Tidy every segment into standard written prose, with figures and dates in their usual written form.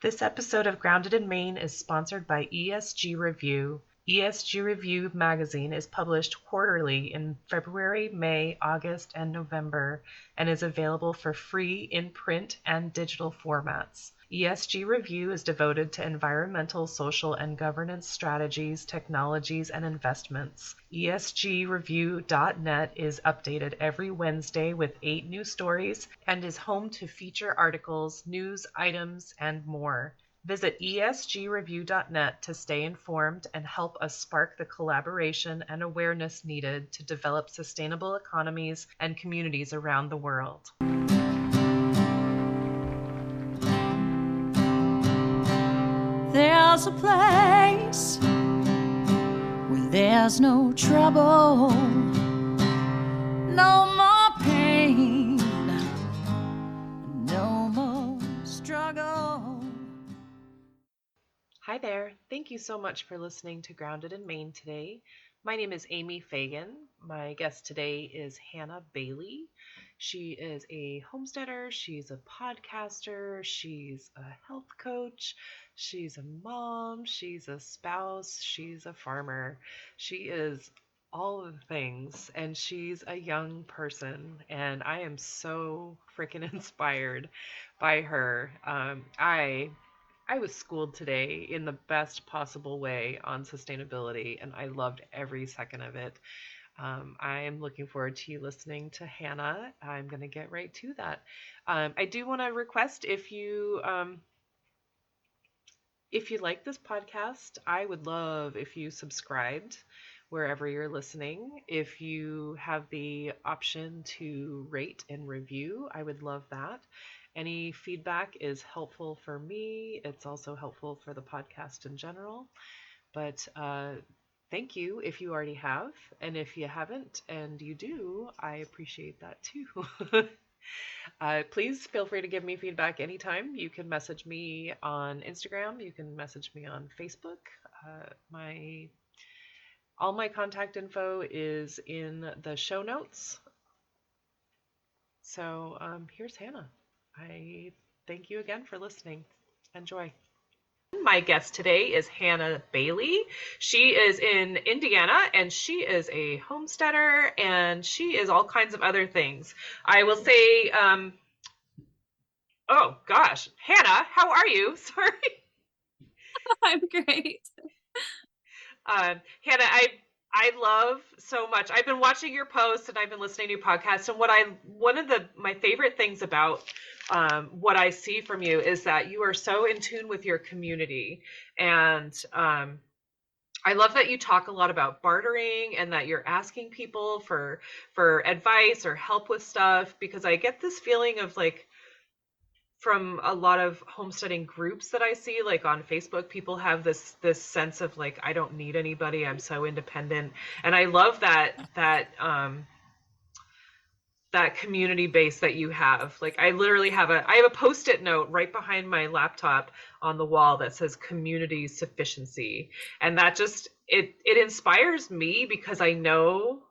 This episode of Grounded in Maine is sponsored by ESG Review. ESG Review magazine is published quarterly in February, May, August, and November, and is available for free in print and digital formats. ESG Review is devoted to environmental, social, and governance strategies, technologies, and investments. ESGreview.net is updated every Wednesday with 8 new stories and is home to feature articles, news items, and more. Visit esgreview.net to stay informed and help us spark the collaboration and awareness needed to develop sustainable economies and communities around the world. There's a place where there's no trouble, no more pain, no more struggle. Hi there. Thank you so much for listening to Grounded in Maine today. My name is Amy Fagan. My guest today is Hannah Bailey. She is a homesteader, she's a podcaster, she's a health coach, she's a mom, she's a spouse, she's a farmer. She is all of the things, and she's a young person, and I am so freaking inspired by her. I was schooled today in the best possible way on sustainability, and I loved every second of it. I am looking forward to you listening to Hannah. I'm going to get right to that. I do want to request if you like this podcast, I would love if you subscribed wherever you're listening. If you have the option to rate and review, I would love that. Any feedback is helpful for me. It's also helpful for the podcast in general. But thank you if you already have. And if you haven't and you do, I appreciate that too. Please feel free to give me feedback anytime. You can message me on Instagram. You can message me on Facebook. All my contact info is in the show notes. So here's Hannah. I thank you again for listening. Enjoy. My guest today is Hannah Bailey. She is in Indiana, and she is a homesteader, and she is all kinds of other things. I will say, oh gosh, Hannah, how are you? Sorry. I'm great. Hannah, I love so much. I've been watching your posts and I've been listening to your podcasts, and one of my favorite things about what I see from you is that you are so in tune with your community. And I love that you talk a lot about bartering and that you're asking people for advice or help with stuff, because I get this feeling of like, from a lot of homesteading groups that I see, like on Facebook, people have this sense of like, I don't need anybody, I'm so independent. And I love that community base that you have. Like I literally have a Post-it note right behind my laptop on the wall that says community sufficiency. And that just, it inspires me, because I know,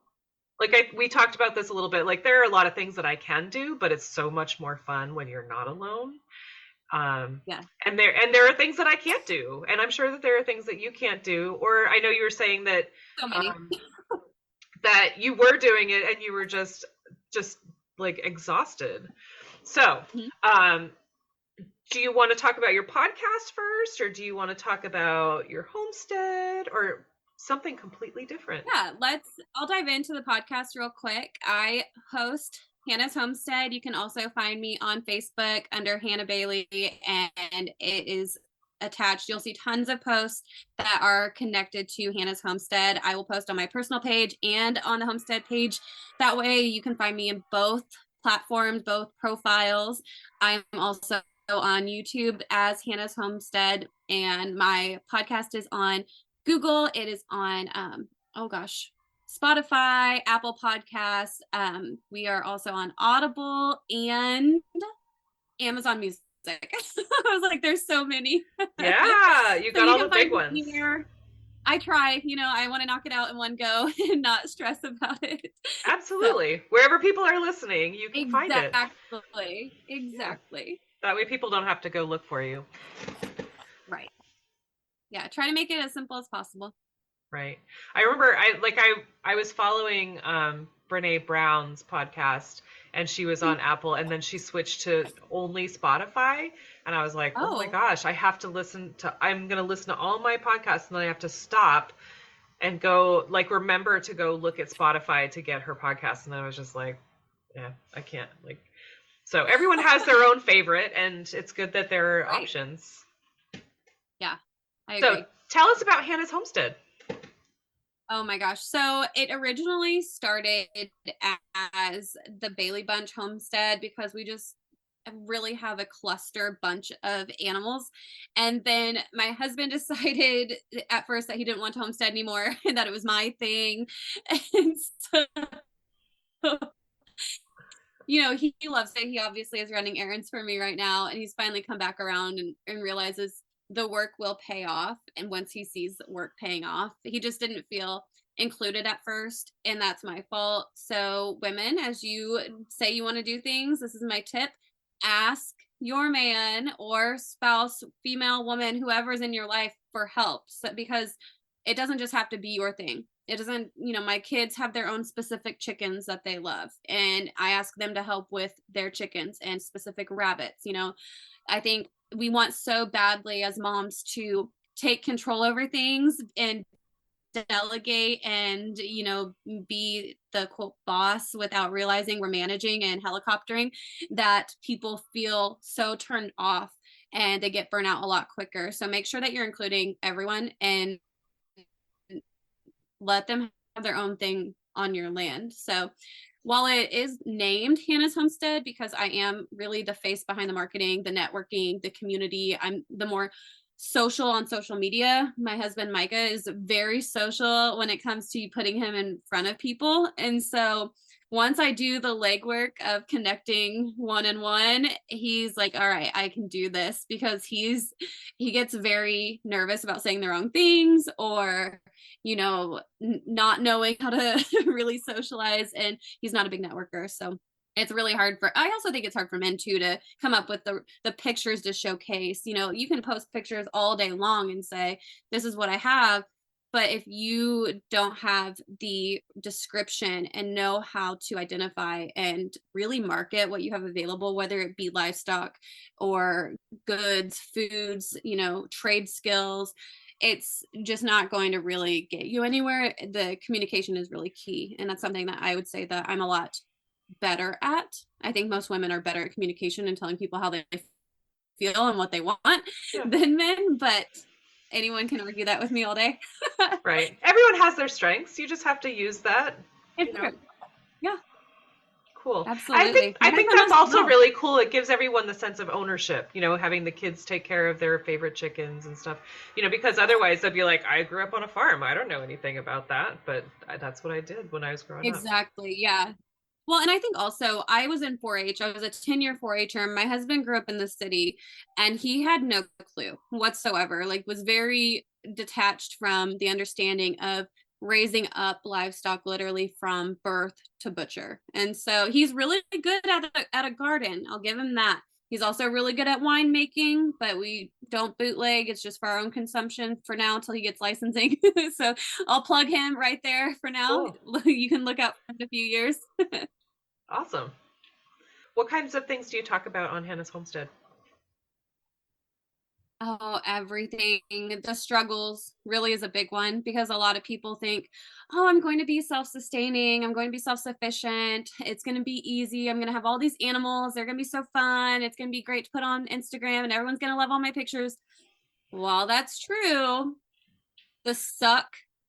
like we talked about this a little bit, like there are a lot of things that I can do, but it's so much more fun when you're not alone. Yeah. And there are things that I can't do, and I'm sure that there are things that you can't do. Or I know you were saying that So many. that you were doing it and you were just like exhausted. So, do you want to talk about your podcast first, or do you want to talk about your homestead, or something completely different? Yeah, I'll dive into the podcast real quick. I host Hannah's Homestead. You can also find me on Facebook under Hannah Bailey, and it is attached. You'll see tons of posts that are connected to Hannah's Homestead. I will post on my personal page and on the Homestead page. That way you can find me in both platforms, both profiles. I'm also on YouTube as Hannah's Homestead, and my podcast is on Google. It is on, Spotify, Apple Podcasts. We are also on Audible and Amazon Music. I was like, there's so many. Yeah, you got all the big ones. Here. I try, I want to knock it out in one go and not stress about it. Absolutely. So, wherever people are listening, you can find it. Exactly. That way people don't have to go look for you. Right. Yeah. Try to make it as simple as possible. Right. I remember I was following Brene Brown's podcast, and she was on Apple, and then she switched to only Spotify, and I was like, "Oh my Oh, gosh, I'm going to listen to all my podcasts, and then I have to stop and go remember to go look at Spotify to get her podcast." And then I was just like, "Yeah, I can't." So everyone has their own favorite, and it's good that there are right. options. Yeah, I So agree. tell us about Hannah's Homestead. Oh my gosh. So it originally started as the Bailey Bunch Homestead because we just really have a cluster bunch of animals. And then my husband decided at first that he didn't want to homestead anymore and that it was my thing. And so, he loves it. He obviously is running errands for me right now. And he's finally come back around and realizes the work will pay off. And once he sees work paying off, he just didn't feel included at first. And that's my fault. So, women, as you say you want to do things, this is my tip: ask your man or spouse, female, woman, whoever's in your life for help. Because it doesn't just have to be your thing. It doesn't, my kids have their own specific chickens that they love, and I ask them to help with their chickens and specific rabbits. I think we want so badly as moms to take control over things and delegate and be the quote boss without realizing we're managing and helicoptering, that people feel so turned off and they get burnt out a lot quicker. So make sure that you're including everyone and let them have their own thing on your land. So while it is named Hannah's Homestead, because I am really the face behind the marketing, the networking, the community, I'm the more social on social media. My husband Micah is very social when it comes to putting him in front of people. And so once I do the legwork of connecting one, he's like, all right, I can do this, because he gets very nervous about saying the wrong things, or not knowing how to really socialize, and he's not a big networker. So it's really hard I also think it's hard for men too to come up with the pictures to showcase. You can post pictures all day long and say, this is what I have. But if you don't have the description and know how to identify and really market what you have available, whether it be livestock or goods, foods, trade skills, it's just not going to really get you anywhere. The communication is really key. And that's something that I would say that I'm a lot better at. I think most women are better at communication and telling people how they feel and what they want than men, but anyone can argue that with me all day. Right. Everyone has their strengths. You just have to use that. It's true. Yeah. Cool. Absolutely. I think that's also really cool. It gives everyone the sense of ownership, having the kids take care of their favorite chickens and stuff, because otherwise they'd be like, I grew up on a farm. I don't know anything about that, but that's what I did when I was growing up. Exactly. Yeah. Well, and I think also I was in 4-H. I was a 10-year 4-H'er. My husband grew up in the city and he had no clue whatsoever, was very detached from the understanding of raising up livestock literally from birth to butcher. And so he's really good at a garden. I'll give him that. He's also really good at winemaking, but we don't bootleg. It's just for our own consumption for now until he gets licensing. So I'll plug him right there for now. Cool. You can look out for him in a few years. Awesome. What kinds of things do you talk about on Hannah's Homestead? Oh, everything. The struggles really is a big one, because a lot of people think, oh, I'm going to be self-sustaining. I'm going to be self-sufficient. It's going to be easy. I'm going to have all these animals. They're going to be so fun. It's going to be great to put on Instagram and everyone's going to love all my pictures. While that's true, the suck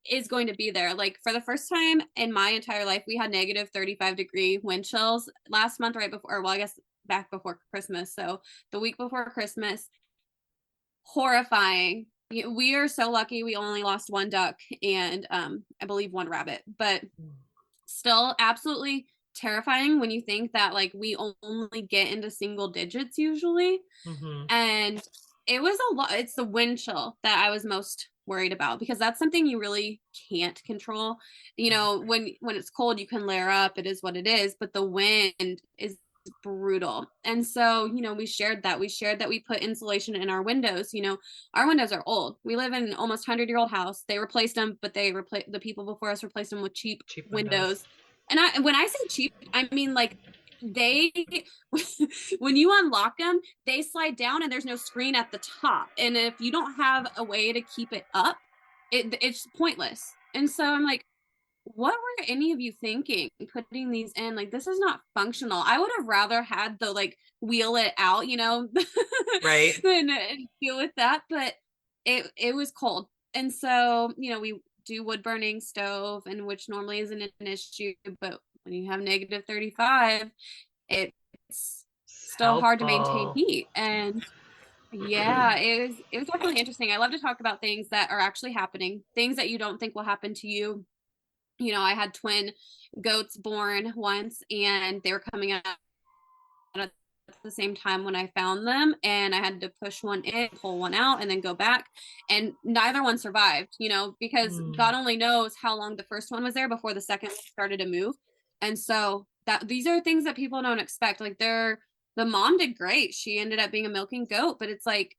is going to be there. For the first time in my entire life, we had negative 35-degree wind chills last month, right before, I guess back before Christmas. So the week before Christmas. Horrifying. We are so lucky we only lost one duck and I believe one rabbit, but still absolutely terrifying when you think that we only get into single digits usually. Mm-hmm. And it was a lot. It's the wind chill that I was most worried about, because that's something you really can't control. When it's cold, you can layer up. It is what it is, but the wind is brutal. And so, we shared that. We shared that we put insulation in our windows. Our windows are old. We live in an almost 100-year-old house. They replaced them, but the people before us replaced them with cheap windows. And when I say cheap, I mean like they when you unlock them, they slide down and there's no screen at the top. And if you don't have a way to keep it up, it's pointless. And so I'm like, what were any of you thinking putting these in? Like, this is not functional. I would have rather had the like wheel it out, Right. than deal with that. But it was cold. And so, we do wood burning stove, and which normally isn't an issue, but when you have negative 35, it's still hard to maintain Helpful. heat. And yeah, it was definitely interesting. I love to talk about things that are actually happening, things that you don't think will happen to you. I had twin goats born once, and they were coming out at the same time when I found them, and I had to push one in, pull one out, and then go back, and neither one survived, because God only knows how long the first one was there before the second started to move. And so these are things that people don't expect. Like, the mom did great. She ended up being a milking goat, but it's like,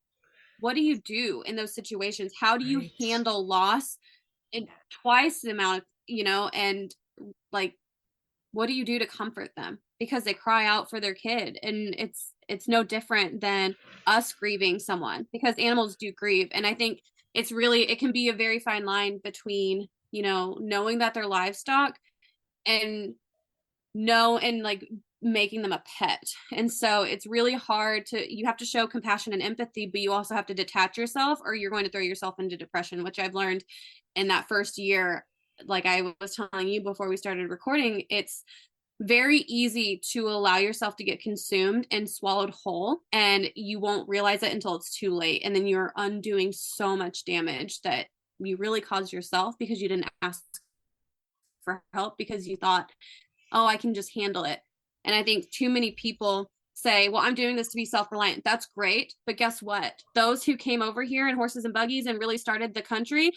what do you do in those situations? How do you handle loss in twice the amount of, and like, what do you do to comfort them? Because they cry out for their kid, and it's no different than us grieving someone, because animals do grieve. And I think it can be a very fine line between, knowing that they're livestock and like making them a pet. And so it's really hard you have to show compassion and empathy, but you also have to detach yourself, or you're going to throw yourself into depression, which I've learned in that first year. Like I was telling you before we started recording, it's very easy to allow yourself to get consumed and swallowed whole, and you won't realize it until it's too late. And then you're undoing so much damage that you really caused yourself, because you didn't ask for help, because you thought, oh, I can just handle it. And I think too many people say, well, I'm doing this to be self-reliant. That's great. But guess what? Those who came over here in horses and buggies and really started the country,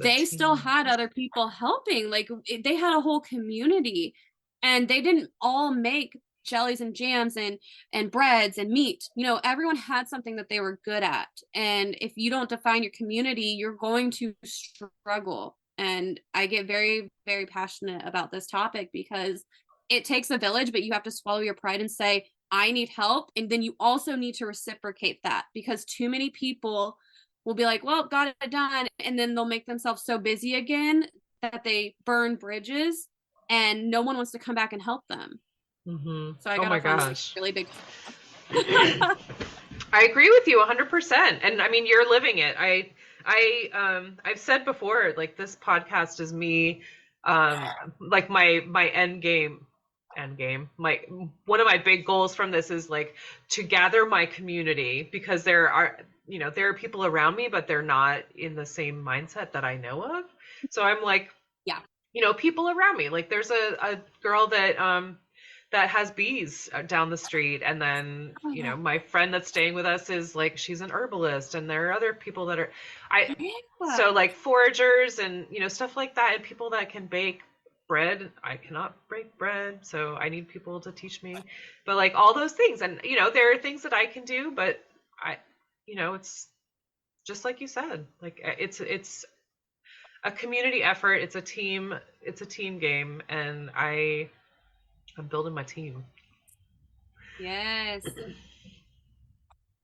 they still had other people helping. Like, they had a whole community, and they didn't all make jellies and jams and breads and meat. Everyone had something that they were good at. And if you don't define your community, you're going to struggle. And I get very, very passionate about this topic, because it takes a village, but you have to swallow your pride and say, I need help. And then you also need to reciprocate that, because too many people will be like, well, got it done. And then they'll make themselves so busy again that they burn bridges, and no one wants to come back and help them. Mm-hmm. So I Oh got my off on like gosh. really big. I agree with you 100%. And I mean, you're living it. I've said before, like, this podcast is me, like my end game. My one of my big goals from this is like to gather my community, because there are people around me, but they're not in the same mindset that I know of. So I'm like, Yeah. people around me. Like, there's a girl that has bees down the street, and then my friend that's staying with us is like, she's an herbalist, and there are other people that are so like foragers and stuff like that, and people that can bake bread. I cannot bake bread, so I need people to teach me. But like all those things, and there are things that I can do, but it's just like you said, like it's a community effort. It's a team game, and I'm building my team. Yes.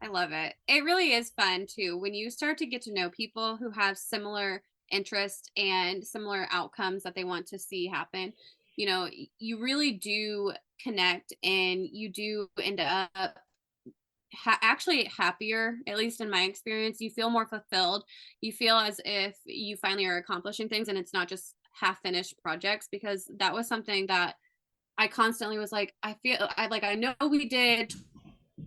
I love it. It really is fun too when you start to get to know people who have similar interests and similar outcomes that they want to see happen. You really do connect, and you do end up actually happier, at least in my experience. You feel more fulfilled. You feel as if you finally are accomplishing things, and it's not just half finished projects, because that was something that I constantly was like, I know we did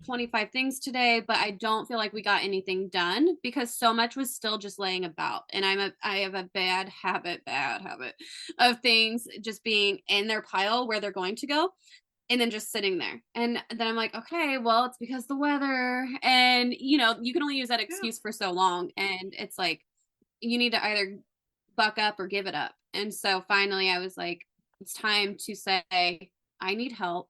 25 things today, but I don't feel like we got anything done, because so much was still just laying about. And I have a bad habit of things just being in their pile where they're going to go, and then just sitting there. And then I'm like, okay, well, it's because the weather. And you can only use that excuse for so long. And it's like, you need to either buck up or give it up. And so finally I was like, it's time to say, I need help.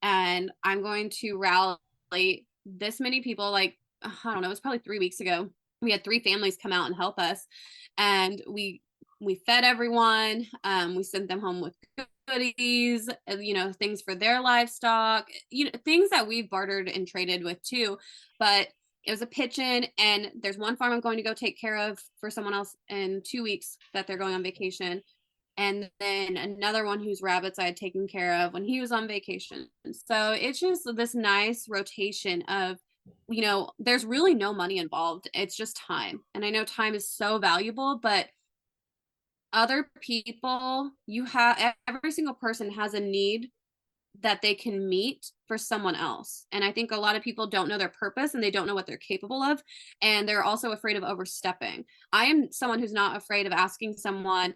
and I'm going to rally this many people. Like, I don't know, it was probably 3 weeks ago. We had 3 families come out and help us, and we fed everyone. We sent them home with goodies, things for their livestock, things that we've bartered and traded with too. But it was a pitch in, and there's one farm I'm going to go take care of for someone else in 2 weeks that they're going on vacation. And then another one whose rabbits I had taken care of when he was on vacation. So it's just this nice rotation of, there's really no money involved. It's just time. And I know time is so valuable, but other people, every single person has a need that they can meet for someone else. And I think a lot of people don't know their purpose and they don't know what they're capable of. And they're also afraid of overstepping. I am someone who's not afraid of asking someone,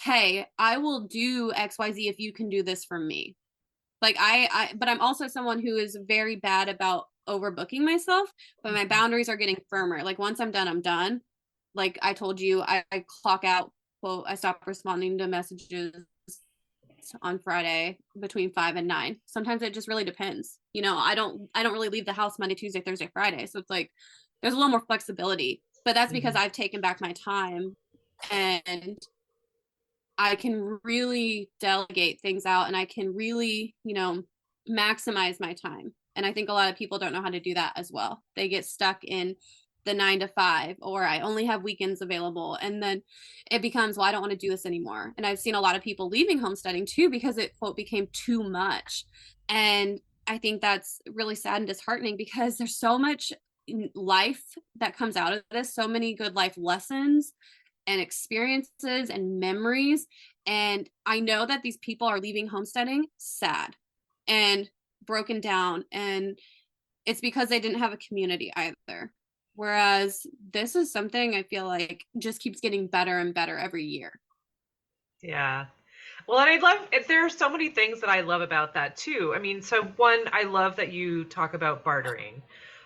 hey, I will do XYZ if you can do this for me. Like but I'm also someone who is very bad about overbooking myself, but my boundaries are getting firmer. Like once I'm done, I'm done. Like I told you, I clock out. Well, I stop responding to messages on Friday between 5 and 9. Sometimes it just really depends. I don't really leave the house Monday, Tuesday, Thursday, Friday. So it's like there's a little more flexibility. But that's because I've taken back my time and I can really delegate things out, and I can really, maximize my time. And I think a lot of people don't know how to do that as well. They get stuck in the 9 to 5, or I only have weekends available. And then it becomes, well, I don't want to do this anymore. And I've seen a lot of people leaving homesteading too, because it, quote, became too much. And I think that's really sad and disheartening, because there's so much life that comes out of this, so many good life lessons and experiences and memories. And I know that these people are leaving homesteading sad and broken down, and it's because they didn't have a community either. Whereas this is something I feel like just keeps getting better and better every year. Yeah. Well, and there are so many things that I love about that too. I mean, so one, I love that you talk about bartering.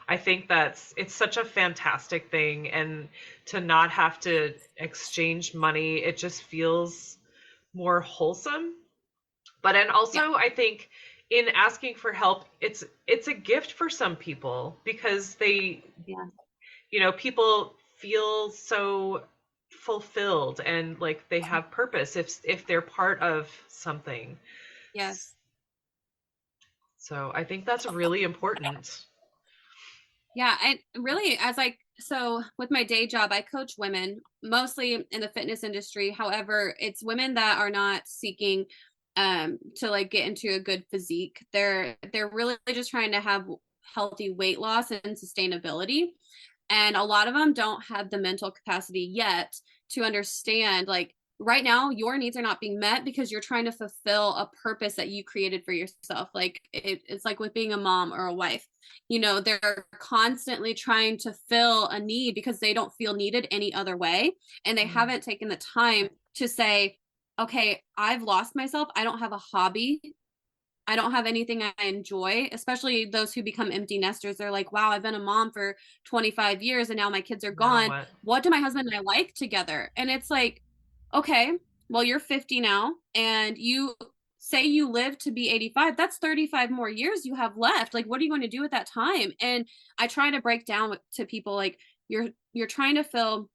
I think it's such a fantastic thing, and to not have to exchange money, it just feels more wholesome. But and also, Yeah. I think in asking for help, it's a gift for some people, because Yeah. people feel so fulfilled and like they have purpose if they're part of something. Yes. So I think that's really important. Yeah. And really, so with my day job, I coach women mostly in the fitness industry. However, it's women that are not seeking to like get into a good physique. They're really just trying to have healthy weight loss and sustainability. And a lot of them don't have the mental capacity yet to understand, like, right now your needs are not being met because you're trying to fulfill a purpose that you created for yourself. Like it's like with being a mom or a wife, they're constantly trying to fill a need because they don't feel needed any other way, and they Mm. haven't taken the time to say, okay, I've lost myself, I don't have a hobby, I don't have anything I enjoy. Especially those who become empty nesters. They're like, wow, I've been a mom for 25 years and now my kids are Now gone. what? What do my husband and I like together? And it's like, okay, well, you're 50 now, and you say you live to be 85. That's 35 more years you have left. Like, what are you going to do with that time? And I try to break down to people, like, you're trying to fill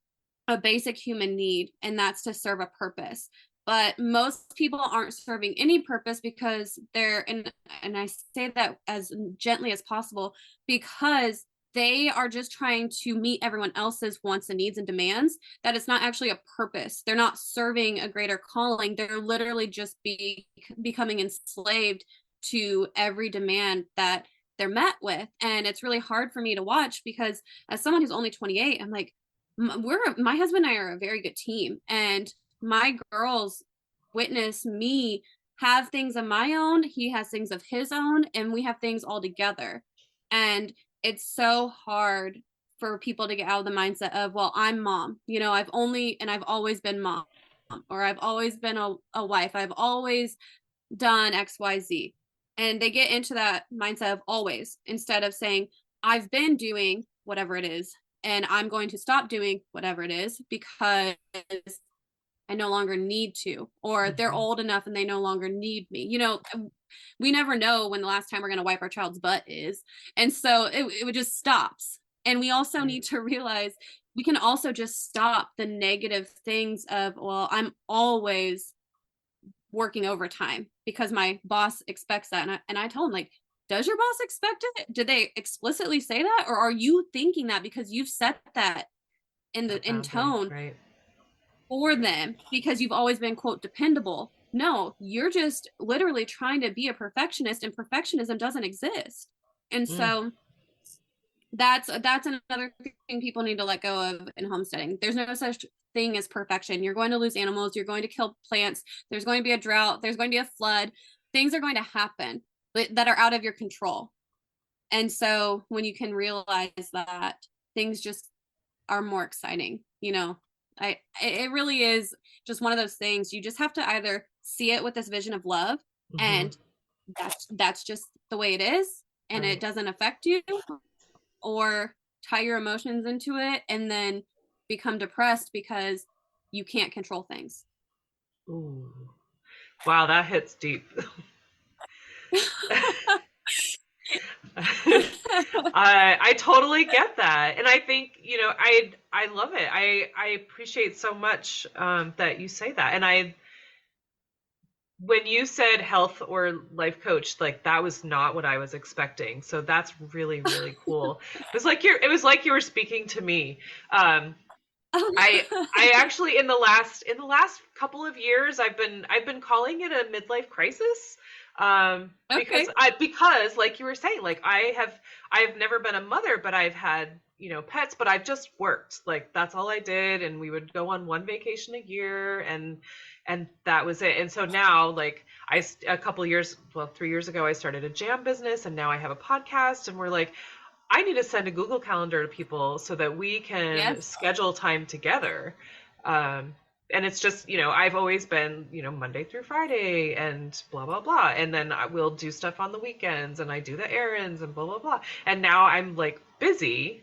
a basic human need, and that's to serve a purpose. But most people aren't serving any purpose because and I say that as gently as possible, because they are just trying to meet everyone else's wants and needs and demands, that it's not actually a purpose. They're not serving a greater calling. They're literally just becoming enslaved to every demand that they're met with. And it's really hard for me to watch, because as someone who's only 28, I'm like, my husband and I are a very good team, and my girls witness me have things of my own, he has things of his own, and we have things all together. And it's so hard for people to get out of the mindset of, well, I'm mom, I've always been mom, or I've always been a wife, I've always done XYZ. And they get into that mindset of always, instead of saying, I've been doing whatever it is, and I'm going to stop doing whatever it is because I no longer need to, or they're old enough and they no longer need me. You know, we never know when the last time we're going to wipe our child's butt is. And so it just stops. And we also need to realize we can also just stop the negative things of, well, I'm always working overtime because my boss expects that. And I tell him, like, does your boss expect it? Did they explicitly say that? Or are you thinking that because you've set that in tone right. for them because you've always been, quote, dependable? No, you're just literally trying to be a perfectionist, and perfectionism doesn't exist. And so that's another thing people need to let go of in homesteading. There's no such thing as perfection. You're going to lose animals, you're going to kill plants, there's going to be a drought, there's going to be a flood. Things are going to happen that are out of your control. And so when you can realize that, things just are more exciting. You know, it really is just one of those things. You just have to either see it with this vision of love, and that's just the way it is, and it doesn't affect you, or tie your emotions into it and then become depressed because you can't control things. Ooh. Wow, that hits deep. I totally get that, and I think, you know, I love it. I appreciate so much that you say that, and when you said health or life coach, like that was not what I was expecting. So that's really, really cool. It was like you were speaking to me. I actually in the last couple of years I've been calling it a midlife crisis. Okay. Because like you were saying, like I've never been a mother, but I've had, you know, pets, but I've just worked. Like that's all I did, and we would go on one vacation a year, and that was it. And so now, like a couple years, well, 3 years ago, I started a jam business, and now I have a podcast, and we're like, I need to send a Google Calendar to people so that we can schedule time together. And it's just, you know, I've always been, you know, Monday through Friday and blah, blah, blah. And then I will do stuff on the weekends, and I do the errands and blah, blah, blah. And now I'm like busy.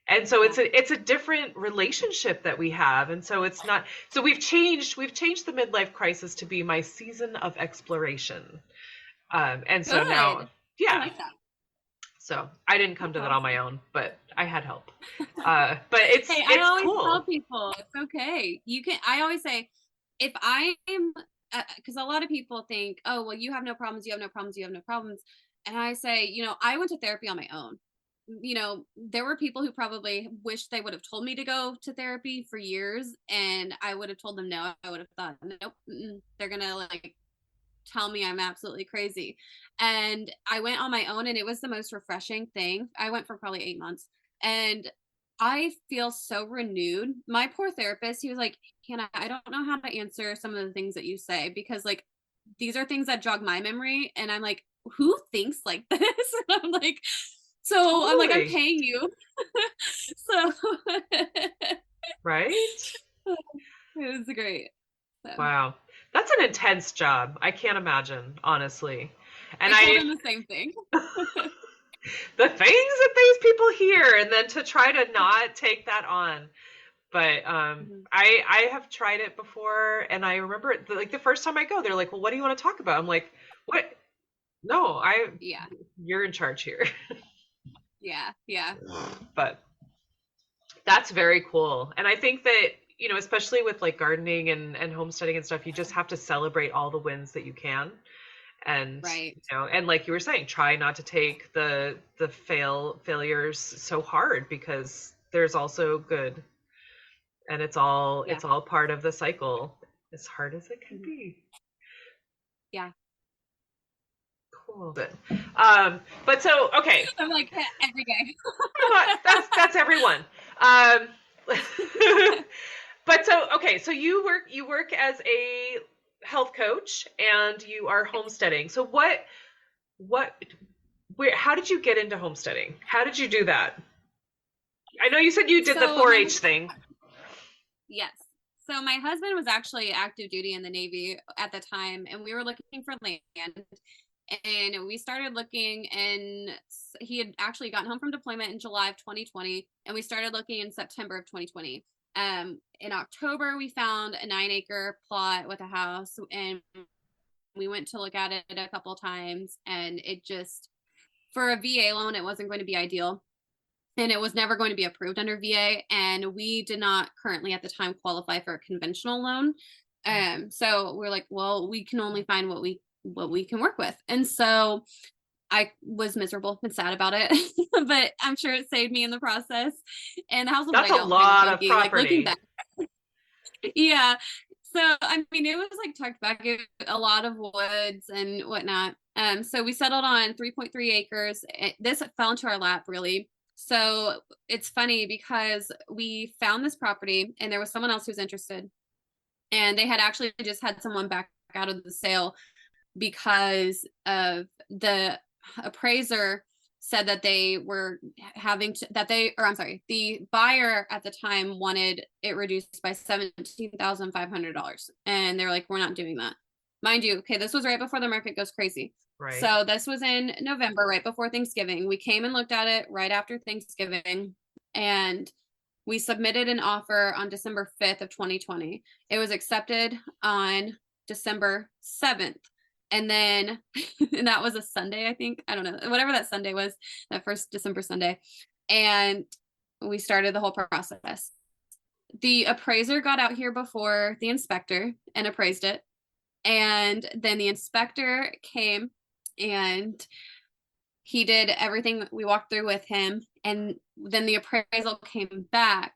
And so it's a different relationship that we have. And so it's not, so we've changed the midlife crisis to be my season of exploration. And so Good. now, yeah. I like that. So I didn't come to that on my own, but I had help. But it's Hey, it's I always cool. tell people it's okay. You can. I always say, if I am, because a lot of people think, oh, well, you have no problems, you have no problems, you have no problems, and I say, you know, I went to therapy on my own. You know, there were people who probably wish they would have told me to go to therapy for years, and I would have told them no. I would have thought, nope, they're gonna like tell me I'm absolutely crazy. And I went on my own, and it was the most refreshing thing. I went for probably 8 months, and I feel so renewed. My poor therapist, he was like, Hannah, I don't know how to answer some of the things that you say, because like these are things that jog my memory. And I'm like, who thinks like this? And I'm like, so totally. I'm like, I'm paying you. So right? It was great. So. Wow. That's an intense job. I can't imagine, honestly. And I told him the same thing. The things that these people hear, and then to try to not take that on. But I have tried it before, and I remember like the first time I go, they're like, well, what do you want to talk about? I'm like, what? No, you're in charge here. Yeah. But that's very cool. And I think that, you know, especially with like gardening and homesteading and stuff, you just have to celebrate all the wins that you can. And right. You know, and like you were saying, try not to take the failures so hard, because there's also good, and it's all part of the cycle, as hard as it can be. Yeah. Cool. Good. But so okay. I'm like every day. that's everyone. But so okay, so you work as a health coach, and you are homesteading. So how did you get into homesteading? How did you do that? I know you said you did the 4-H thing. Yes. So my husband was actually active duty in the Navy at the time, and we were looking for land, and we started looking, and he had actually gotten home from deployment in July of 2020, and we started looking in September of 2020. In October, we found a 9-acre plot with a house, and we went to look at it a couple times, and it just, for a VA loan, it wasn't going to be ideal. And it was never going to be approved under VA. And we did not currently at the time qualify for a conventional loan. So we're like, well, we can only find what we can work with. And so I was miserable and sad about it, but I'm sure it saved me in the process. And the house was That's right a out lot of Funky, like looking property. back. Yeah. So I mean, it was like tucked back, a lot of woods and whatnot. So we settled on 3.3 acres. This fell into our lap, really. So it's funny because we found this property and there was someone else who was interested, and they had actually just had someone back out of the sale because of the appraiser said that they were having to, that they, or I'm sorry, the buyer at the time wanted it reduced by $17,500. And they're like, we're not doing that. Mind you, okay, this was right before the market goes crazy. Right. So this was in November, right before Thanksgiving. We came and looked at it right after Thanksgiving, and we submitted an offer on December 5th of 2020. It was accepted on December 7th. And then, and that was a Sunday, I think. I don't know, whatever that Sunday was, that first December Sunday. And we started the whole process. The appraiser got out here before the inspector and appraised it. And then the inspector came and he did everything we walked through with him. And then the appraisal came back,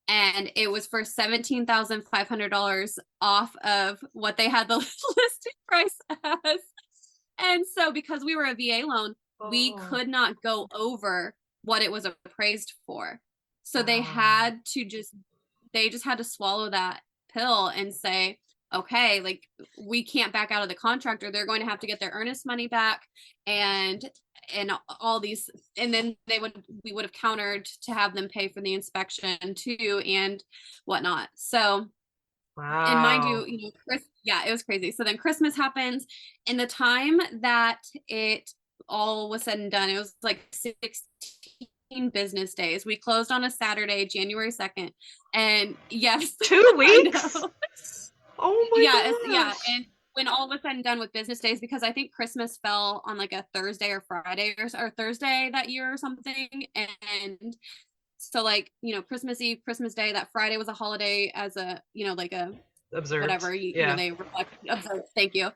and it was for $17,500 off of what they had the listing price as. And so because we were a VA loan, we could not go over what it was appraised for. So they just had to swallow that pill and say, okay, like, we can't back out of the contract, or they're going to have to get their earnest money back, and all these, and then we would have countered to have them pay for the inspection too and whatnot. So wow. And mind you, it was crazy. So then Christmas happens, and the time that it all was said and done, it was like 16 business days. We closed on a Saturday, January 2nd, and yes, 2 weeks. Oh my gosh. Yeah. And when all was said and done with business days, because I think Christmas fell on like a Thursday or Friday or Thursday that year or something. And so like, Christmas Eve, Christmas Day, that Friday was a holiday as a, like a observed. Whatever, they reflect, observed. Thank you.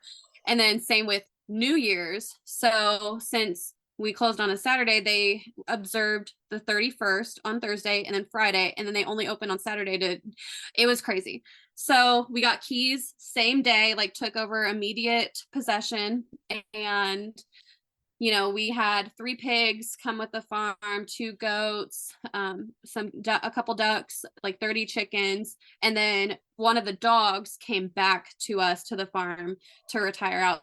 And then same with New Year's. So since we closed on a Saturday, they observed the 31st on Thursday and then Friday, and then they only opened on Saturday. It was crazy. So we got keys same day, like took over immediate possession. And, we had 3 pigs come with the farm, 2 goats, a couple ducks, like 30 chickens. And then one of the dogs came back to us to the farm to retire out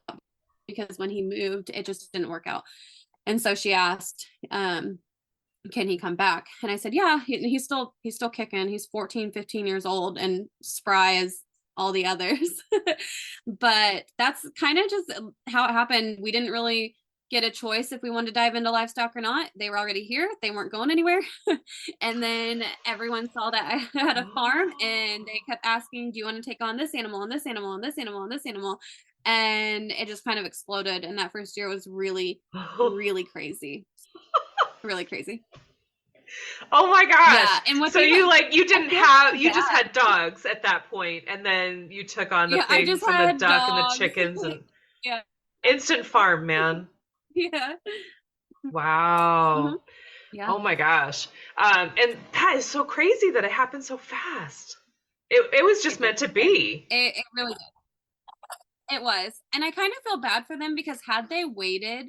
because when he moved, it just didn't work out. And so she asked, can he come back? And I said, yeah, he's still kicking. He's 14, 15 years old and spry as all the others. But that's kind of just how it happened. We didn't really get a choice if we wanted to dive into livestock or not. They were already here. They weren't going anywhere. And then everyone saw that I had a farm, and they kept asking, do you want to take on this animal and this animal and this animal and this animal? And it just kind of exploded. And that first year was really, really crazy. Really crazy. Oh my gosh. Yeah. And so you just had dogs at that point, and then you took on the pigs and the duck and the chickens and instant farm, man. Yeah. Wow. Mm-hmm. Yeah. Oh my gosh. And that is so crazy that it happened so fast. It was just meant to be. It really did. It was. And I kind of feel bad for them because had they waited,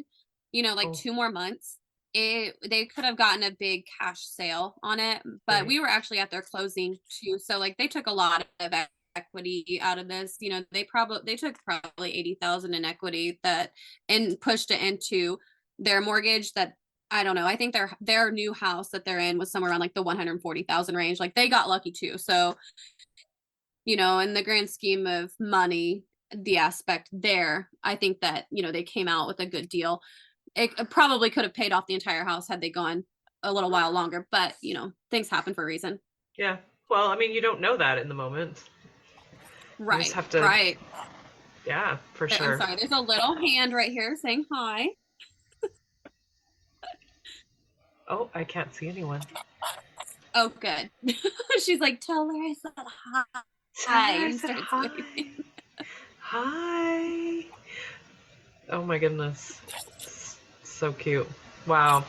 2 more months, they could have gotten a big cash sale on it. But right. We were actually at their closing too. So like they took a lot of equity out of this. They took probably 80,000 in equity and pushed it into their mortgage that, I don't know. I think their new house that they're in was somewhere around like the 140,000 range. Like they got lucky too. So, in the grand scheme of money, the aspect there, I think that, they came out with a good deal. It probably could have paid off the entire house had they gone a little while longer, but things happen for a reason. Yeah. Well, I mean, you don't know that in the moment. You just Right, have to, right. yeah, for I'm sure. sorry. There's a little hand right here saying hi. Oh, I can't see anyone. Oh, good. She's like, tell her I said Tell hi, her I and said starts hi. waving. Hi. Oh my goodness. So cute. Wow.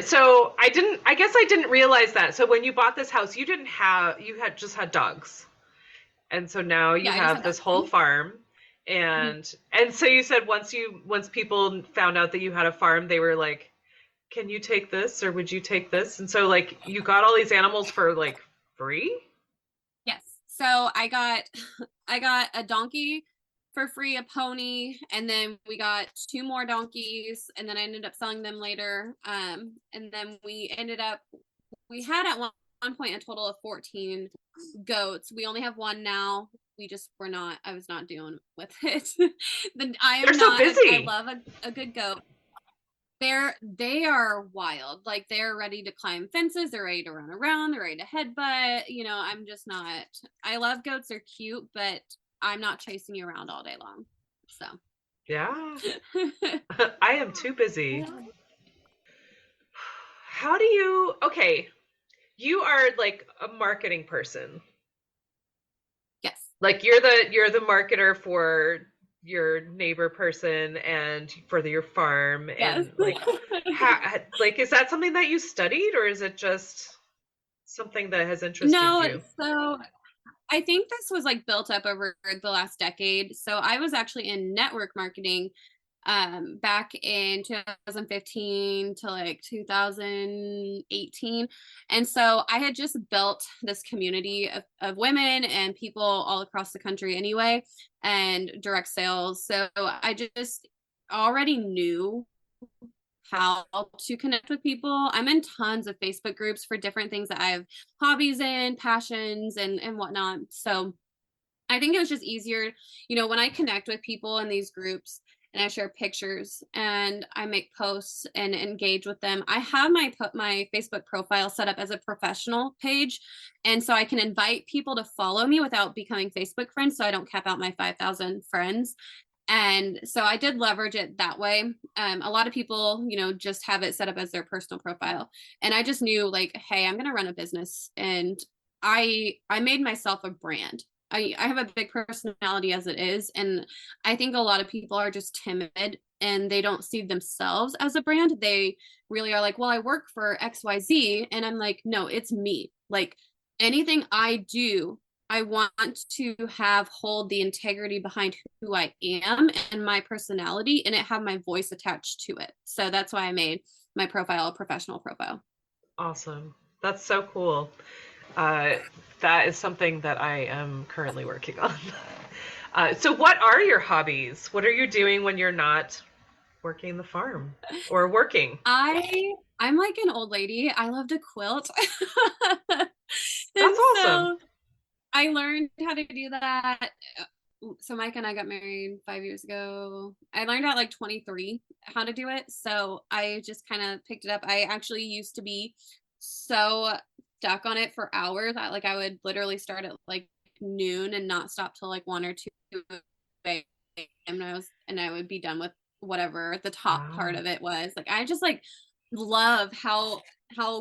So I guess I didn't realize that. So when you bought this house, you had just had dogs. And so now you Yeah, I just have had this dogs. whole farm. Mhm. And so you said once people found out that you had a farm, they were like, can you take this or would you take this? And so like you got all these animals for like free? Yes. So I got a donkey for free, a pony, and then we got two more donkeys, and then I ended up selling them later. And then we had at one point a total of 14 goats. We only have one now. We just were not, I was not doing with it. Then I They're am so not, I busy. love a good goat. They are wild. Like they're ready to climb fences, they're ready to run around, they're ready to headbutt. I'm just not. I love goats, they're cute, but I'm not chasing you around all day long. So Yeah. I am too busy. How do you, okay, you are like a marketing person. yes. Like you're the marketer for your neighbor person and for your farm Yes. and like like is that something that you studied or is it just something that has interested No, you? so I think this was like built up over the last decade. So I was actually in network marketing back in 2015 to like 2018. And so I had just built this community of women and people all across the country anyway, and direct sales. So I just already knew how to connect with people. I'm in tons of Facebook groups for different things that I have hobbies in, passions, and whatnot. So I think it was just easier, when I connect with people in these groups and I share pictures and I make posts and engage with them. I have my Facebook profile set up as a professional page, and so I can invite people to follow me without becoming Facebook friends, so I don't cap out my 5,000 friends. And so I did leverage it that way. A lot of people, just have it set up as their personal profile, and I just knew like, hey, I'm going to run a business, and I made myself a brand. I have a big personality as it is, and I think a lot of people are just timid and they don't see themselves as a brand. They really are like, well, I work for XYZ, and I'm like, no, it's me. Like anything I do, I want to have hold the integrity behind who I am and my personality, and it have my voice attached to it. So that's why I made my profile a professional profile. Awesome. That's so cool. Uh, that is something that I am currently working on. So what are your hobbies? What are you doing when you're not working the farm or working? I'm like an old lady. I love to quilt. And That's awesome. so I learned how to do that. So Mike and I got married 5 years ago. I learned at like 23 how to do it. So I just kind of picked it up. I actually used to be so stuck on it for hours. I would literally start at like noon and not stop till like 1 or 2 a.m. And I would be done with whatever the top part Wow. of it was. Like I just like love how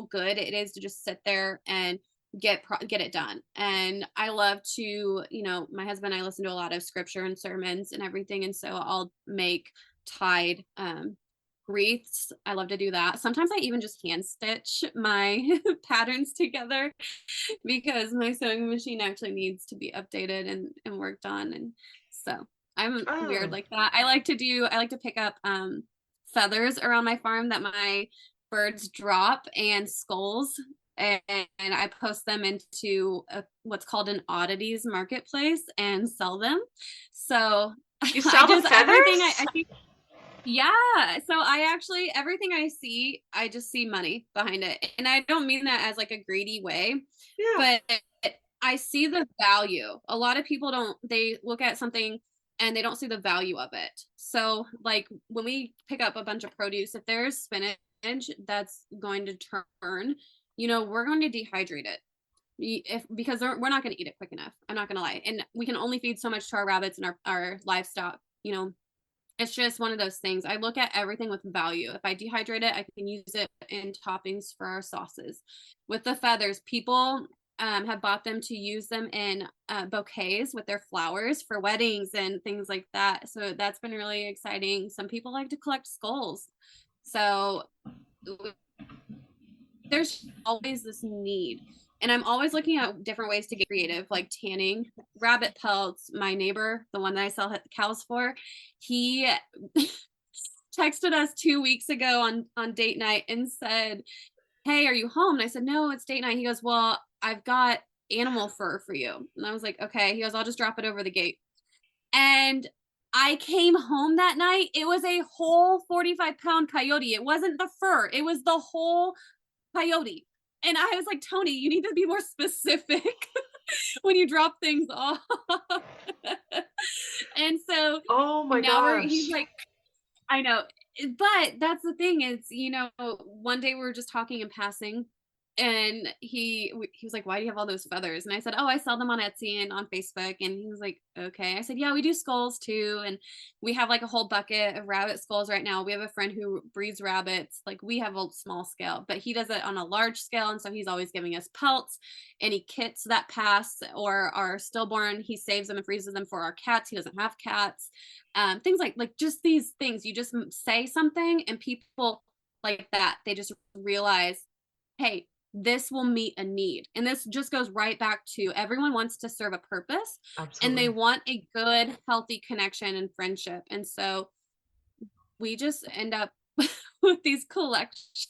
good it is to just sit there and get it done. And I love to, my husband and I listen to a lot of scripture and sermons and everything, and so I'll make tied wreaths. I love to do that. Sometimes I even just hand stitch my patterns together because my sewing machine actually needs to be updated and worked on. And so I'm weird Oh, like that. I like to pick up feathers around my farm that my birds drop and skulls, and I post them into what's called an oddities marketplace and sell them. So you I sell the just everything feathers? I see. Yeah. So I actually, everything I see, I just see money behind it. And I don't mean that as like a greedy way, Yeah. but I see the value. A lot of people don't, they look at something and they don't see the value of it. So, like when we pick up a bunch of produce, if there's spinach that's going to turn, we're going to dehydrate it. because we're not going to eat it quick enough. I'm not going to lie. And we can only feed so much to our rabbits and our livestock, you know. It's just one of those things. I look at everything with value. If I dehydrate it, I can use it in toppings for our sauces. With the feathers, people have bought them to use them in bouquets with their flowers for weddings and things like that. So that's been really exciting. Some people like to collect skulls. So there's always this need. And I'm always looking at different ways to get creative, like tanning, rabbit pelts. My neighbor, the one that I sell cows for, he texted us 2 weeks ago on date night and said, "Hey, are you home?" And I said, "No, it's date night." He goes, "Well, I've got animal fur for you." And I was like, "Okay." He goes, "I'll just drop it over the gate." And I came home that night. It was a whole 45-pound coyote. It wasn't the fur, it was the whole coyote. And I was like, "Tony, you need to be more specific when you drop things off." And so Oh my now gosh. he's like, I know. But that's the thing is, you know, one day we were just talking in passing, and he was like, "Why do you have all those feathers?" And I said, "Oh, I sell them on Etsy and on Facebook." And he was like, "Okay." I said, "Yeah, we do skulls too, and we have like a whole bucket of rabbit skulls right now. We have a friend who breeds rabbits. Like, we have a small scale, but he does it on a large scale, and so he's always giving us pelts, any kits that pass or are stillborn. He saves them and freezes them for our cats. He doesn't have cats. Things like just these things. You just say something, and people like that, they just realize, hey, this will meet a need. And this just goes right back to everyone wants to serve a purpose. Absolutely. And they want a good, healthy connection and friendship. And so we just end up with these collections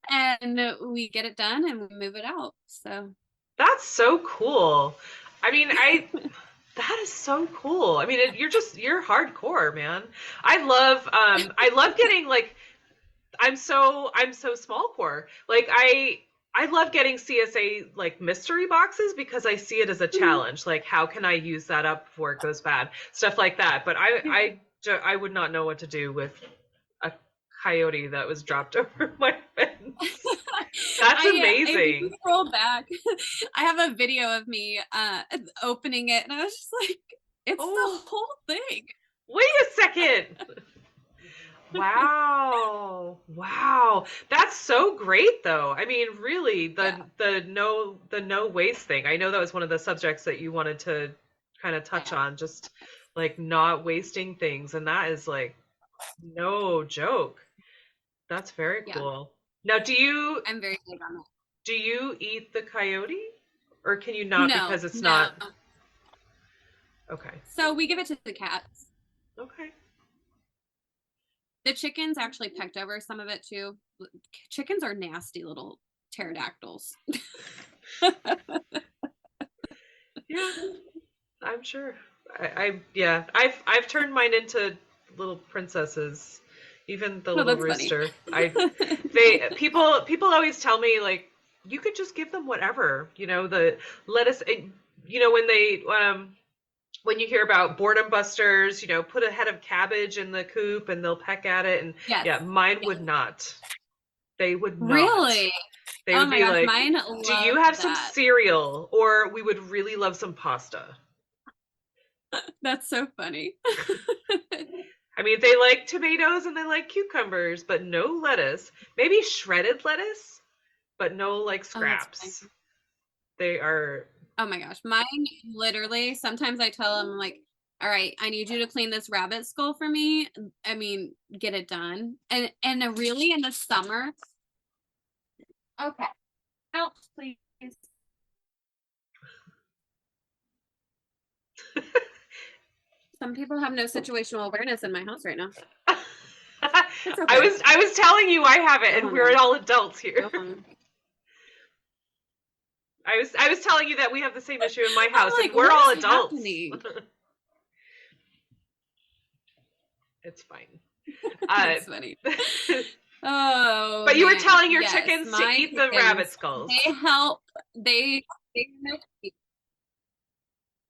and we get it done and we move it out. So that's so cool. I mean, that is so cool. I mean, you're hardcore, man. I love getting like, I'm so small core. Like I love getting CSA like mystery boxes because I see it as a challenge. Like, how can I use that up before it goes bad? Stuff like that. But I would not know what to do with a coyote that was dropped over my fence. That's amazing. If you scroll back, I have a video of me opening it, and I was just like, it's the whole thing. Wait a second. Wow. That's so great though. I mean, really, the no waste thing. I know that was one of the subjects that you wanted to kind of touch on, just like not wasting things, and that is like no joke. That's very cool. Now, I'm very big on it. Do you eat the coyote, or can you not because it's not? Okay. So we give it to the cats. Okay. The chickens actually pecked over some of it too. Chickens are nasty little pterodactyls. Yeah, I'm sure. I've turned mine into little princesses. Even the little rooster. People always tell me like, you could just give them whatever, you know, the lettuce, you know, when you hear about boredom busters, you know, put a head of cabbage in the coop and they'll peck at it. And yeah, mine would not. They would not. Really? They would be gosh, like, mine do you have some cereal? Or we would really love some pasta. That's so funny. I mean, they like tomatoes and they like cucumbers, but no lettuce. Maybe shredded lettuce, but no like scraps. They are... Oh my gosh. Mine literally, sometimes I tell them like, all right, I need you to clean this rabbit skull for me. I mean, get it done. And really in the summer. Okay. Help, please. Some people have no situational awareness in my house right now. Okay. I was telling you I have it, and we're all adults here. I was telling you that we have the same issue in my house, like, and we're all adults. It's fine. That's funny. Oh, but you were telling your chickens to eat the rabbit skulls. They help.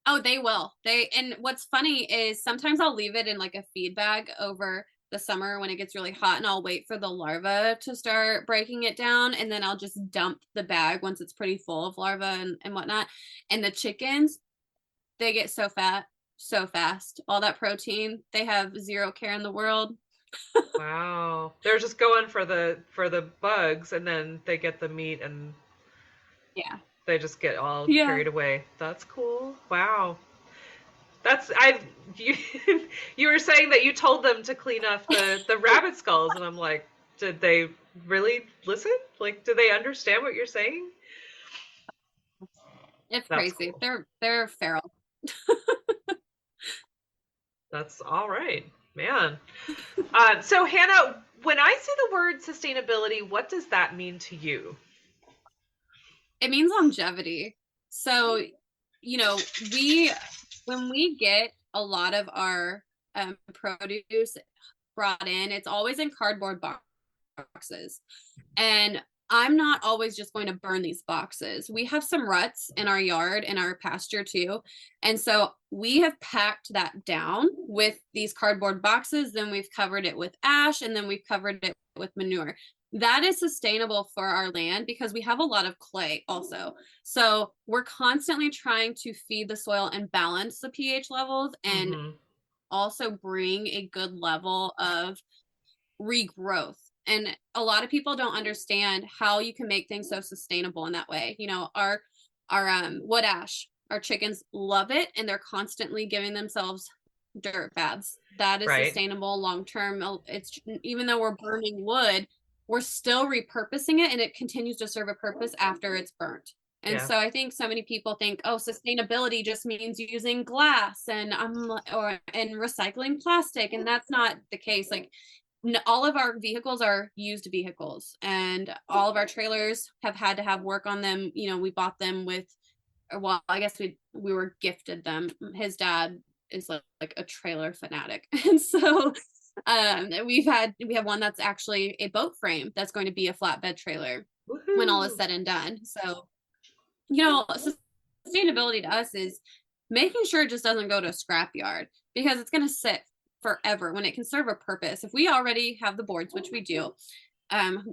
Oh, they will. And what's funny is sometimes I'll leave it in like a feed bag over the summer when it gets really hot, and I'll wait for the larva to start breaking it down, and then I'll just dump the bag once it's pretty full of larva and whatnot. And the chickens, they get so fat so fast. All that protein, they have zero care in the world. Wow. They're just going for the bugs, and then they get the meat and Yeah. they just get all Yeah. carried away. That's cool. Wow. That's I you you were saying that you told them to clean up the rabbit skulls, and I'm like, did they really listen? Like, do they understand what you're saying? It's That's crazy. cool. They're feral. That's all right, man. So Hannah, when I say the word sustainability, what does that mean to you? It means longevity. So, you know, when we get a lot of our produce brought in, it's always in cardboard boxes. And I'm not always just going to burn these boxes. We have some ruts in our yard, in our pasture too. And so we have packed that down with these cardboard boxes. Then we've covered it with ash, and then we've covered it with manure. That is sustainable for our land because we have a lot of clay also. So we're constantly trying to feed the soil and balance the pH levels, and Mm-hmm. also bring a good level of regrowth. And a lot of people don't understand how you can make things so sustainable in that way. You know, our wood ash, our chickens love it, and they're constantly giving themselves dirt baths. That is Right. sustainable long term. It's, even though we're burning wood, we're still repurposing it, and it continues to serve a purpose after it's burnt. And Yeah. so I think so many people think, oh, sustainability just means using glass and recycling plastic, and that's not the case. Like, all of our vehicles are used vehicles, and all of our trailers have had to have work on them. You know, we bought them with, well, I guess we were gifted them. His dad is like a trailer fanatic, and so we have one that's actually a boat frame that's going to be a flatbed trailer when all is Woohoo. said and done. So, you know, sustainability to us is making sure it just doesn't go to a scrapyard, because it's going to sit forever when it can serve a purpose. If we already have the boards, which we do,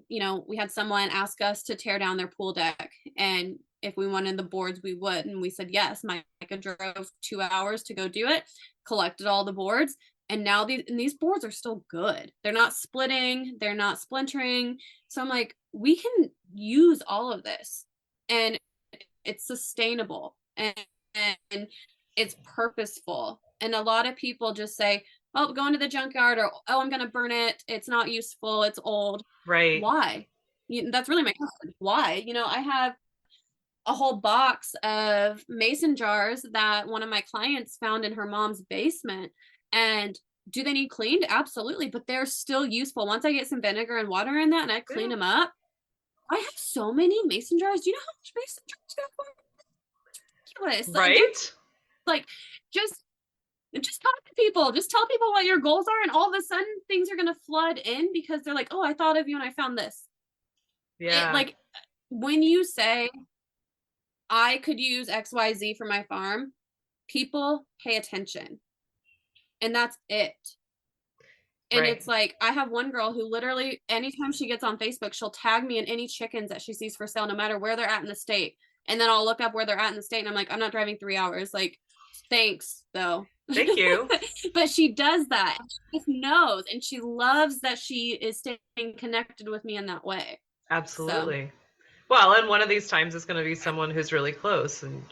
you know, we had someone ask us to tear down their pool deck, and if we wanted the boards, we would, and we said yes. Micah drove 2 hours to go do it, collected all the boards, and now these boards are still good. They're not splitting, they're not splintering. So I'm like, we can use all of this, and it's sustainable, and it's purposeful. And a lot of people just say, oh, going to the junkyard, or oh, I'm going to burn it, it's not useful, it's old. Right. Why? That's really my question. Why? You know, I have a whole box of mason jars that one of my clients found in her mom's basement, and do they need cleaned? Absolutely, but they're still useful. Once I get some vinegar and water in that and I clean Yeah. them up, I have so many mason jars. Do you know how much mason jars go for? Ridiculous. Right? Like, just talk to people. Just tell people what your goals are, and all of a sudden things are gonna flood in because they're like, oh, I thought of you and I found this. It, Yeah. like, when you say I could use XYZ for my farm, people pay attention. And that's it. And Right. it's like, I have one girl who literally, anytime she gets on Facebook, she'll tag me in any chickens that she sees for sale, no matter where they're at in the state. And then I'll look up where they're at in the state, and I'm like, I'm not driving 3 hours. Like, thanks, though. Thank you. But she does that. She just knows, and she loves that she is staying connected with me in that way. So, Absolutely. Well, and one of these times it's going to be someone who's really close, and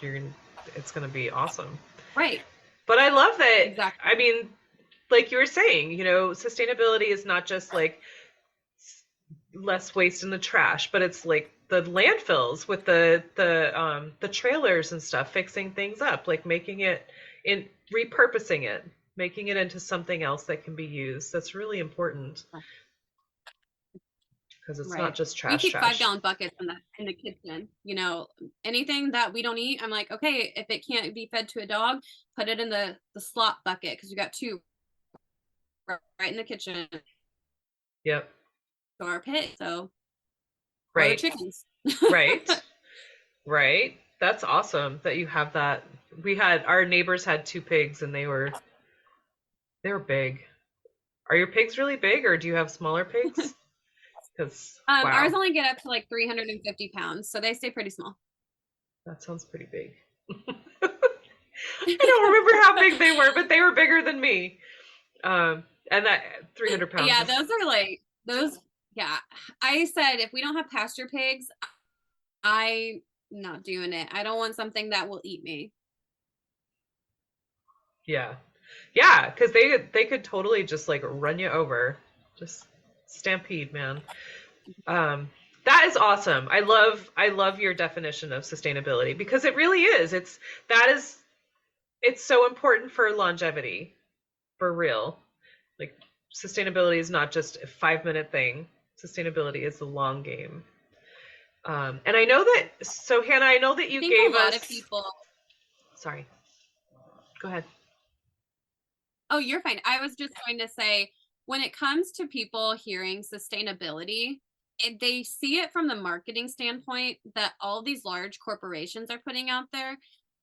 it's going to be awesome. right. But I love that. Exactly. I mean, like you were saying, sustainability is not just like less waste in the trash, but it's like the landfills with the trailers and stuff, fixing things up, like making it in repurposing it, making it into something else that can be used. That's really important because it's not Right. just We trash keep trash. 5 gallon buckets in the kitchen. You know, anything that we don't eat, I'm like, okay, if it can't be fed to a dog, put it in the slop bucket, because we got 2 right in the kitchen Yep. to our pit. So, or the Right. chickens. Right. Right. That's awesome that you have that. Our neighbors had 2 pigs, and they were big. Are your pigs really big, or do you have smaller pigs? Because, Ours wow, only get up to like 350 pounds, so they stay pretty small. that sounds pretty big. I don't remember how big they were, but they were bigger than me. And that 300 pounds Yeah, is, those are like those. Yeah, I said if we don't have pasture pigs, I'm not doing it. I don't want something that will eat me. yeah. Yeah, because they could totally just like run you over. Just stampede, man. Um, that is awesome. I love your definition of sustainability because it really is. That is it's so important for longevity, for real. Like sustainability is not just a 5 minute thing. Sustainability is the long game. And I know that. So Hannah, I know that I you think a gave lot of us. people. Sorry. Go ahead. Oh, you're fine. I was just going to say, when it comes to people hearing sustainability, they see it from the marketing standpoint that all these large corporations are putting out there,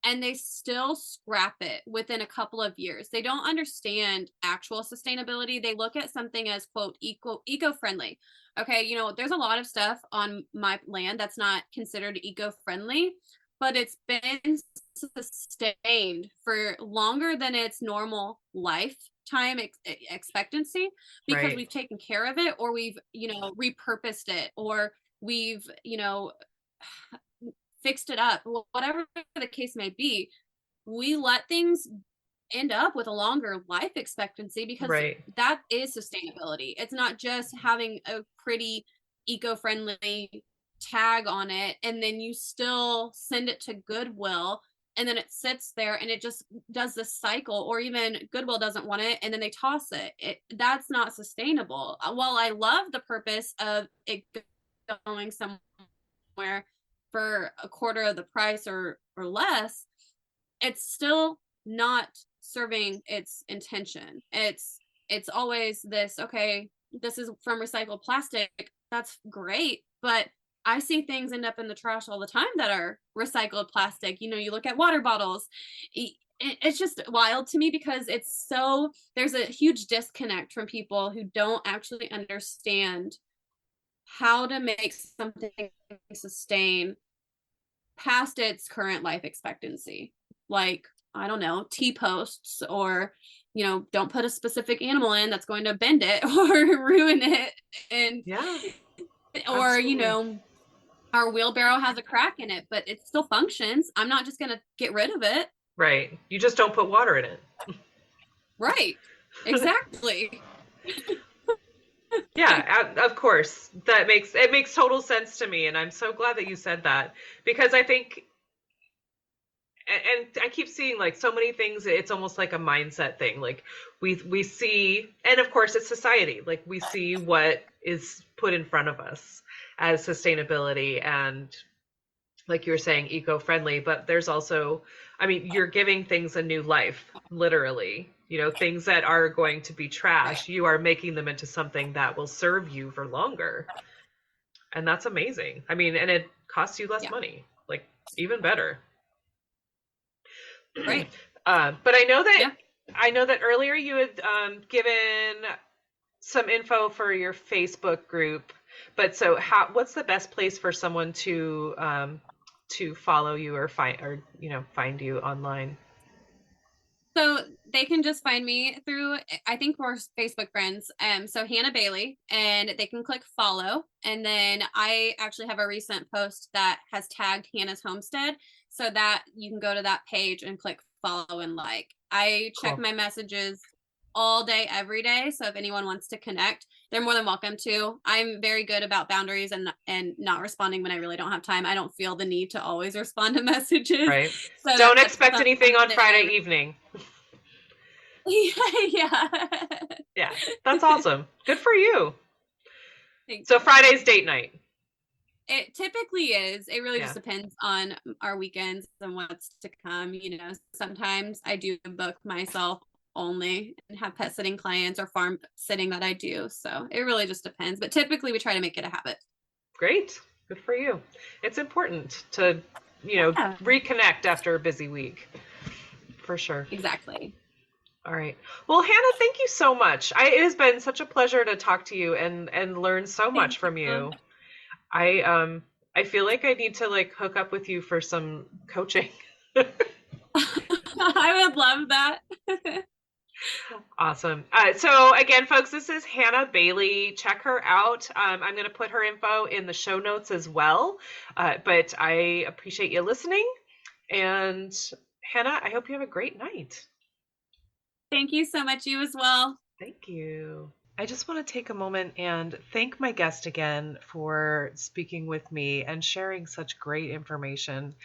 and they still scrap it within a couple of years. They don't understand actual sustainability. They look at something as quote eco-friendly. Okay, there's a lot of stuff on my land that's not considered eco-friendly, but it's been sustained for longer than its normal lifetime expectancy because Right. we've taken care of it, or we've repurposed it, or we've fixed it up, whatever the case may be. We let things end up with a longer life expectancy because Right. that is sustainability. It's not just having a pretty eco-friendly tag on it and then you still send it to Goodwill and then it sits there and it just does this cycle, or even Goodwill doesn't want it and then they toss That's not sustainable. While I love the purpose of it going somewhere for a quarter of the price or less, it's still not serving its intention. It's always this, okay, this is from recycled plastic. That's great, but I see things end up in the trash all the time that are recycled plastic. You look at water bottles. It's just wild to me because there's a huge disconnect from people who don't actually understand how to make something sustain past its current life expectancy. Like, I don't know, T-posts, or don't put a specific animal in that's going to bend it or ruin it. And Yeah. or Absolutely. our wheelbarrow has a crack in it, but it still functions. I'm not just going to get rid of it. Right. You just don't put water in it. Right. Exactly. Yeah, of course. It makes total sense to me, and I'm so glad that you said that because I think and I keep seeing like so many things. It's almost like a mindset thing. Like we see, and of course it's society. Like we see what is put in front of us as sustainability and, like you were saying, eco-friendly. But there's also, I mean, you're giving things a new life, literally. Things that are going to be Right. trash, you are making them into something that will serve you for longer, and that's amazing. I mean, and it costs you less Yeah. money. Like even better. Right. But Yeah. I know that earlier you had given some info for your Facebook group. But so, what's the best place for someone to follow you or find you online? So they can just find me through, I think we're Facebook friends. So Hannah Bailey, and they can click follow. And then I actually have a recent post that has tagged Hannah's Homestead, so that you can go to that page and click follow and like. I check Cool. my messages all day, every day. So if anyone wants to connect, they're more than welcome to. I'm very good about boundaries and not responding when I really don't have time. I don't feel the need to always respond to messages. Right. So Don't that's expect anything on something I Friday evening. yeah. Yeah, that's awesome. Good for you. Thank So you. Friday's date night. It typically is. It really Yeah. just depends on our weekends and what's to come. Sometimes I do book myself only and have pet sitting clients or farm sitting that I do. So it really just depends. But typically we try to make it a habit. Great. Good for you. It's important to, Yeah, reconnect after a busy week. For sure. exactly. All right. Well, Hannah, thank you so much. It has been such a pleasure to talk to you and learn so much Thank from you. you. I feel like I need to like hook up with you for some coaching. I would love that. Awesome. So again, folks, this is Hannah Bailey. Check her out. I'm going to put her info in the show notes as well. But I appreciate you listening. And Hannah, I hope you have a great night. Thank you so much. You as well. Thank you. I just want to take a moment and thank my guest again for speaking with me and sharing such great information.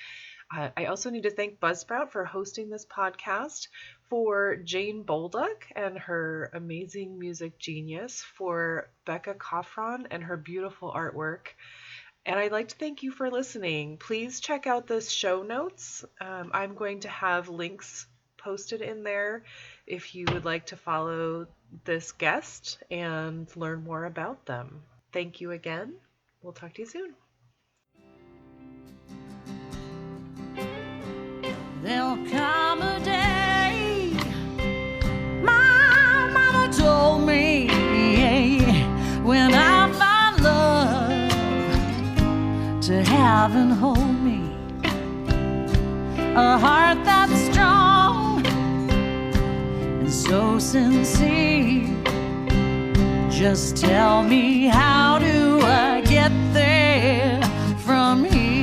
I also need to thank Buzzsprout for hosting this podcast, for Jane Bolduck and her amazing music genius, for Becca Coffron and her beautiful artwork. And I'd like to thank you for listening. Please check out the show notes. I'm going to have links posted in there if you would like to follow this guest and learn more about them. Thank you again. We'll talk to you soon. There'll come a day, my mama told me, when I find love to have and hold me, a heart that's strong and so sincere. Just tell me, how do I get there from here?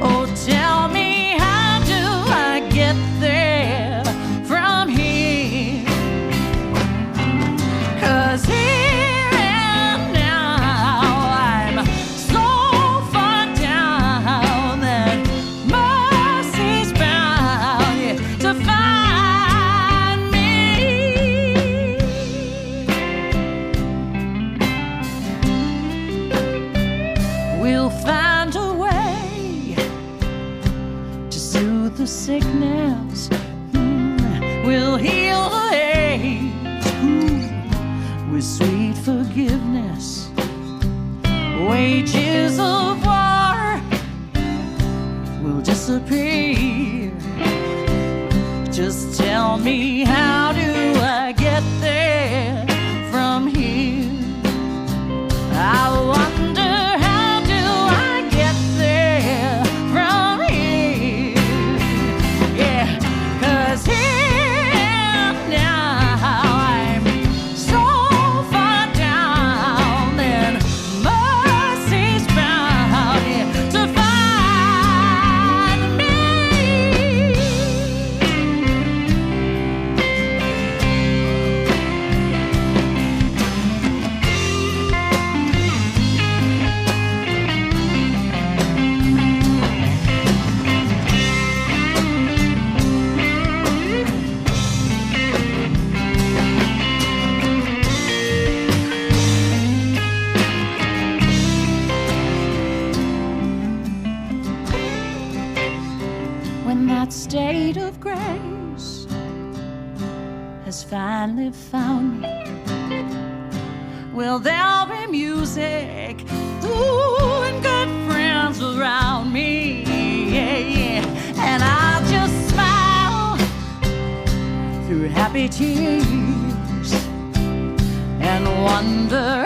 Oh, tell me, how do I get there from here? 'Cause here and now I'm so far down that mercy's bound to find me. We'll find a way to soothe the sickness. We'll heal the hate with sweet forgiveness. Wages of war will disappear. Just tell me, how do I get there from here? I wonder, how do I get there from here? Yeah, 'cause here and now I'm so far down that mercy's bound to find me. When that state of grace has finally found me, well, there'll be music, ooh, and good friends around me, yeah. And I'll just smile through happy tears and wonder,